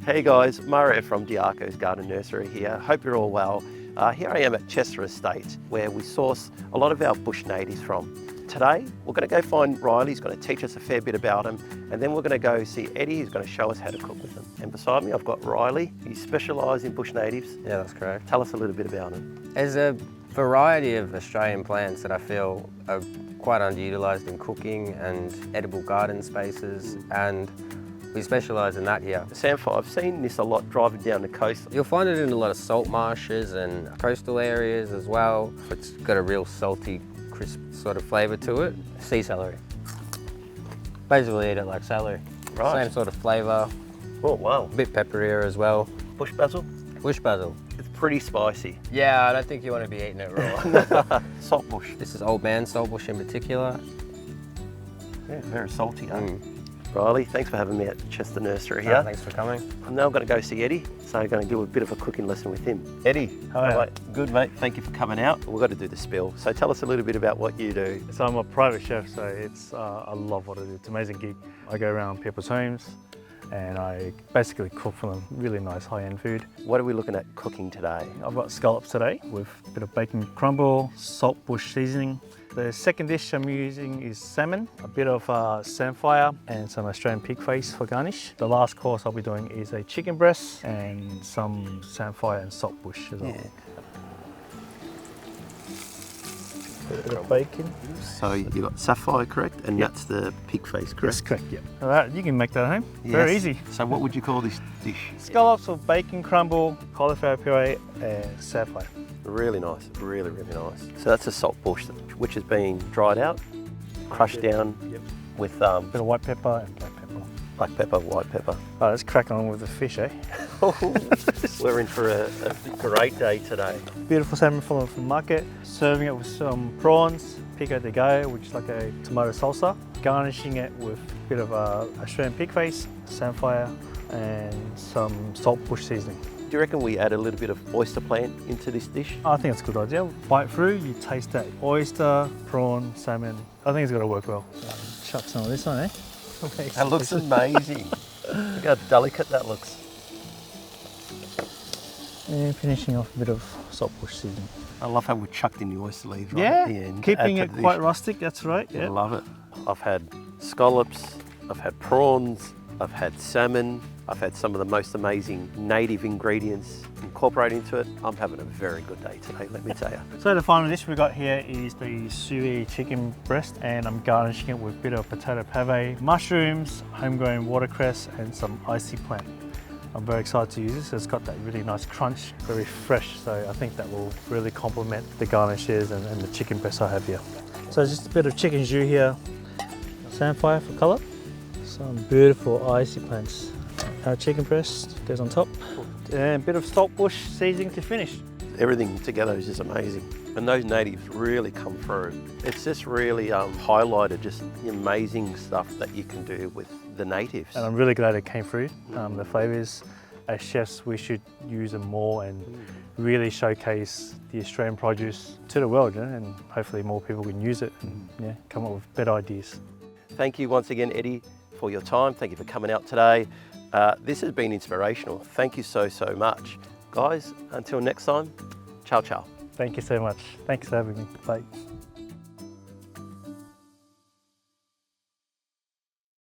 Hey guys, Mario from Diaco's Garden Nursery here. Hope you're all well. Here I am at Chester Estate, where we source a lot of our bush natives from. Today, we're going to go find Riley, who's going to teach us a fair bit about them, and then we're going to go see Eddie, who's going to show us how to cook with them. And beside me, I've got Riley. You specialise in bush natives. Yeah, that's correct. Tell us a little bit about them. There's a variety of Australian plants that I feel are quite underutilised in cooking and edible garden spaces, and we specialise in that here. Samphire, I've seen this a lot driving down the coast. You'll find it in a lot of salt marshes and coastal areas as well. It's got a real salty, crisp sort of flavour to it. Sea celery. Basically eat it like celery. Right. Same sort of flavour. Oh wow. A bit pepperier as well. Bush basil? Bush basil. It's pretty spicy. Yeah, I don't think you want to be eating it raw. Saltbush. This is old man saltbush in particular. Yeah, very salty, huh? Riley, thanks for having me at Chester Nursery here. Thanks for coming. I'm now going to go see Eddie, so I'm going to do a bit of a cooking lesson with him. Eddie, Hi. mate? Good mate, thank you for coming out. We've got to do the spill, so tell us a little bit about what you do. So I'm a private chef, so it's I love what I do. It's an amazing gig. I go around people's homes and I basically cook for them really nice high-end food. What are we looking at cooking today? I've got scallops today with a bit of bacon crumble, salt bush seasoning. The second dish I'm using is salmon, a bit of samphire and some Australian pig face for garnish. The last course I'll be doing is a chicken breast and some samphire and salt bush as well. Yeah. A bit of bacon. So you've got sapphire, correct? And that's the pig face, correct? That's correct, yeah. All right, you can make that at home. Very Yes. easy. So what would you call this dish? Scallops with bacon crumble, cauliflower puree and sapphire. Really nice, really, really nice. So that's a salt bush, which has been dried out, crushed down Yep. with A bit of white pepper and black pepper. black pepper, white pepper. All right, let's crack on with the fish, eh? We're in for a great day today. Beautiful salmon from the market. Serving it with some prawns, pico de gallo, which is like a tomato salsa. Garnishing it with a bit of Australian pig face, samphire, and some salt bush seasoning. Do you reckon we add a little bit of oyster plant into this dish? I think it's a good idea. Bite through, you taste that oyster, prawn, salmon. I think it's going to work well. Chuck some of this on, eh? That looks amazing. Look how delicate that looks. And finishing off a bit of salt bush seasoning. I love how we chucked in the oyster leaves right at the end. Keeping Add it to the quite dish. rustic, that's right. I Yeah. love it. I've had scallops, I've had prawns, I've had salmon, I've had some of the most amazing native ingredients incorporated into it. I'm having a very good day today, let me tell you. So the final dish we got here is the sous vide chicken breast, and I'm garnishing it with a bit of potato pave, mushrooms, homegrown watercress, and some icy plant. I'm very excited to use this. It's got that really nice crunch, very fresh, so I think that will really complement the garnishes and the chicken breast I have here. So just a bit of chicken jus here, samphire for colour, some beautiful icy plants. Our chicken breast goes on top, and a bit of salt bush seasoning to finish. Everything together is just amazing. And those natives really come through. It's just really highlighted just the amazing stuff that you can do with the natives. And I'm really glad it came through. The flavours, as chefs, we should use them more and really showcase the Australian produce to the world, and hopefully more people can use it and come up with better ideas. Thank you once again, Eddie, for your time. Thank you for coming out today. This has been inspirational. Thank you so, so much. Guys, until next time, ciao, ciao. Thank you so much. Thanks for having me. Bye.